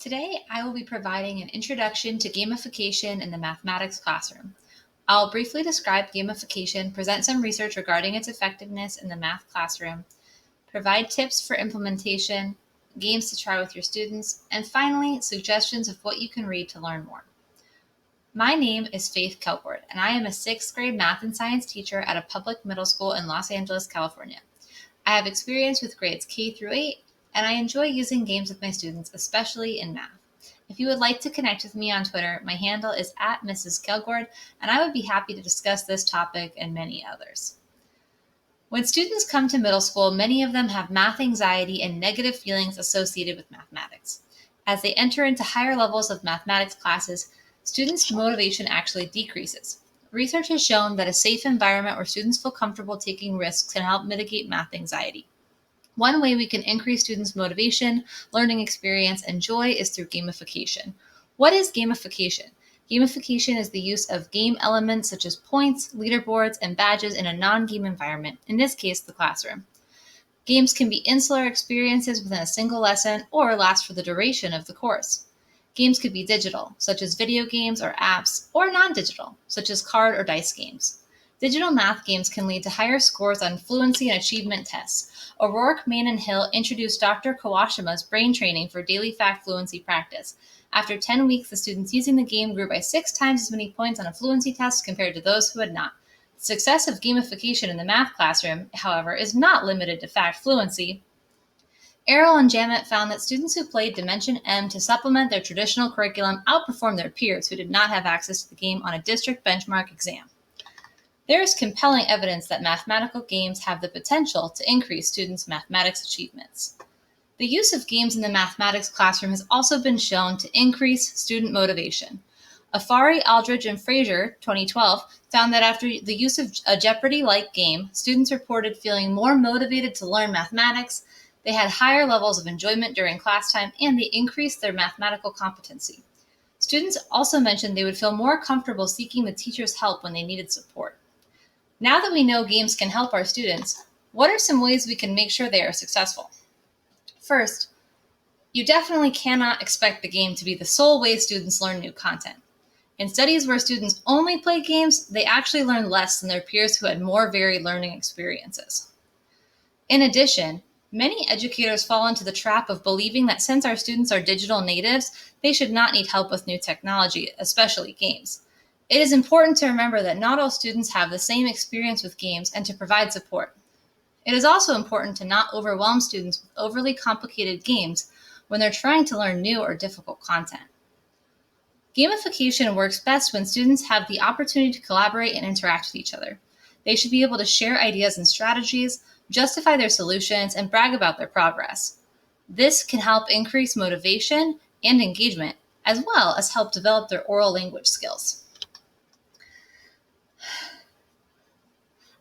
Today, I will be providing an introduction to gamification in the mathematics classroom. I'll briefly describe gamification, present some research regarding its effectiveness in the math classroom, provide tips for implementation, games to try with your students, and finally, suggestions of what you can read to learn more. My name is Faith Kelford, and I am a 6th grade math and science teacher at a public middle school in Los Angeles, California. I have experience with grades K through 8, and I enjoy using games with my students, especially in math. If you would like to connect with me on Twitter, my handle is @Mrs. Kelgord, and I would be happy to discuss this topic and many others. When students come to middle school, many of them have math anxiety and negative feelings associated with mathematics. As they enter into higher levels of mathematics classes, students' motivation actually decreases. Research has shown that a safe environment where students feel comfortable taking risks can help mitigate math anxiety. One way we can increase students' motivation, learning experience, and joy is through gamification. What is gamification? Gamification is the use of game elements such as points, leaderboards, and badges in a non-game environment, in this case, the classroom. Games can be insular experiences within a single lesson or last for the duration of the course. Games could be digital, such as video games or apps, or non-digital, such as card or dice games. Digital math games can lead to higher scores on fluency and achievement tests. O'Rourke, Main, and Hill introduced Dr. Kawashima's brain training for daily fact fluency practice. After 10 weeks, the students using the game grew by 6 times as many points on a fluency test compared to those who had not. The success of gamification in the math classroom, however, is not limited to fact fluency. Errol and Jamet found that students who played Dimension M to supplement their traditional curriculum outperformed their peers who did not have access to the game on a district benchmark exam. There is compelling evidence that mathematical games have the potential to increase students' mathematics achievements. The use of games in the mathematics classroom has also been shown to increase student motivation. Afari, Aldridge, and Fraser, 2012, found that after the use of a Jeopardy-like game, students reported feeling more motivated to learn mathematics, they had higher levels of enjoyment during class time, and they increased their mathematical competency. Students also mentioned they would feel more comfortable seeking the teacher's help when they needed support. Now that we know games can help our students, what are some ways we can make sure they are successful? First, you definitely cannot expect the game to be the sole way students learn new content. In studies where students only play games, they actually learn less than their peers who had more varied learning experiences. In addition, many educators fall into the trap of believing that since our students are digital natives, they should not need help with new technology, especially games. It is important to remember that not all students have the same experience with games and to provide support. It is also important to not overwhelm students with overly complicated games when they're trying to learn new or difficult content. Gamification works best when students have the opportunity to collaborate and interact with each other. They should be able to share ideas and strategies, justify their solutions, and brag about their progress. This can help increase motivation and engagement, as well as help develop their oral language skills.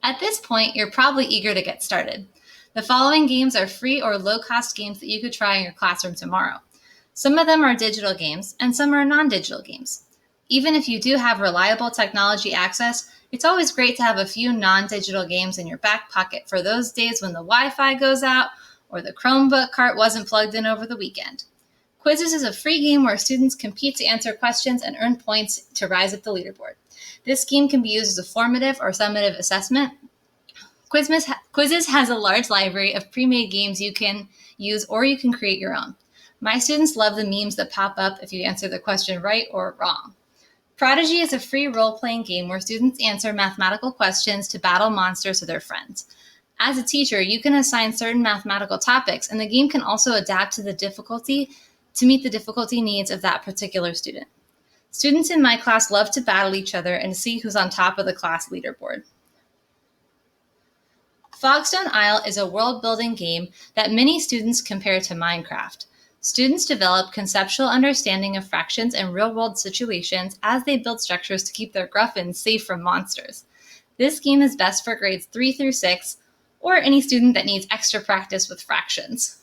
At this point, you're probably eager to get started. The following games are free or low-cost games that you could try in your classroom tomorrow. Some of them are digital games, and some are non-digital games. Even if you do have reliable technology access, it's always great to have a few non-digital games in your back pocket for those days when the Wi-Fi goes out or the Chromebook cart wasn't plugged in over the weekend. Quizzes is a free game where students compete to answer questions and earn points to rise up the leaderboard. This game can be used as a formative or summative assessment. Quizzes has a large library of pre-made games you can use or you can create your own. My students love the memes that pop up if you answer the question right or wrong. Prodigy is a free role-playing game where students answer mathematical questions to battle monsters with their friends. As a teacher, you can assign certain mathematical topics, and the game can also adapt to the difficulty to meet the difficulty needs of that particular student. Students in my class love to battle each other and see who's on top of the class leaderboard. Fogstone Isle is a world-building game that many students compare to Minecraft. Students develop conceptual understanding of fractions and real-world situations as they build structures to keep their gruffins safe from monsters. This game is best for grades 3 through 6, or any student that needs extra practice with fractions.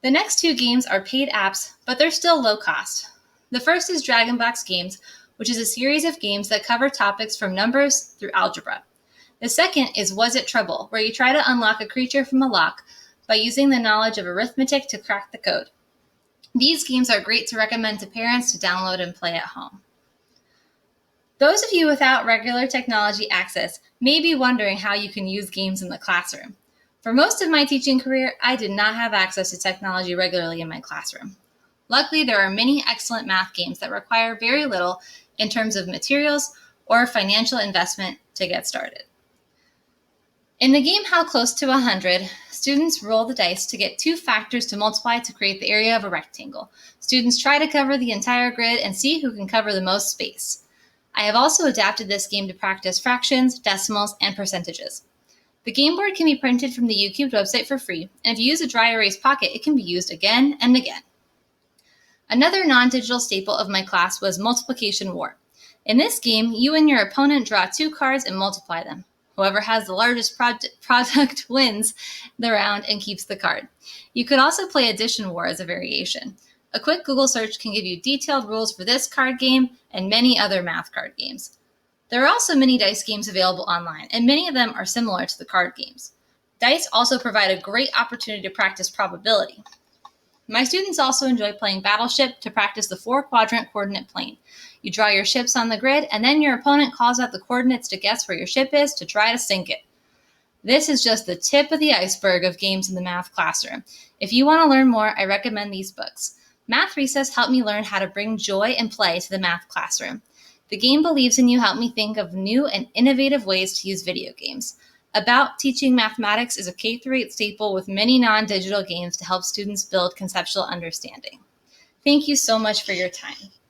The next two games are paid apps, but they're still low cost. The first is Dragonbox Games, which is a series of games that cover topics from numbers through algebra. The second is Was It Trouble, where you try to unlock a creature from a lock by using the knowledge of arithmetic to crack the code. These games are great to recommend to parents to download and play at home. Those of you without regular technology access may be wondering how you can use games in the classroom. For most of my teaching career, I did not have access to technology regularly in my classroom. Luckily, there are many excellent math games that require very little in terms of materials or financial investment to get started. In the game How Close to 100, students roll the dice to get two factors to multiply to create the area of a rectangle. Students try to cover the entire grid and see who can cover the most space. I have also adapted this game to practice fractions, decimals, and percentages. The game board can be printed from the UCubed website for free, and if you use a dry erase pocket, it can be used again and again. Another non-digital staple of my class was Multiplication War. In this game, you and your opponent draw two cards and multiply them. Whoever has the largest product wins the round and keeps the card. You could also play Addition War as a variation. A quick Google search can give you detailed rules for this card game and many other math card games. There are also many dice games available online, and many of them are similar to the card games. Dice also provide a great opportunity to practice probability. My students also enjoy playing Battleship to practice the 4-quadrant coordinate plane. You draw your ships on the grid, and then your opponent calls out the coordinates to guess where your ship is to try to sink it. This is just the tip of the iceberg of games in the math classroom. If you want to learn more, I recommend these books. Math Recess helped me learn how to bring joy and play to the math classroom. The Game Believes in You helped me think of new and innovative ways to use video games. About Teaching Mathematics is a K-8 staple with many non-digital games to help students build conceptual understanding. Thank you so much for your time.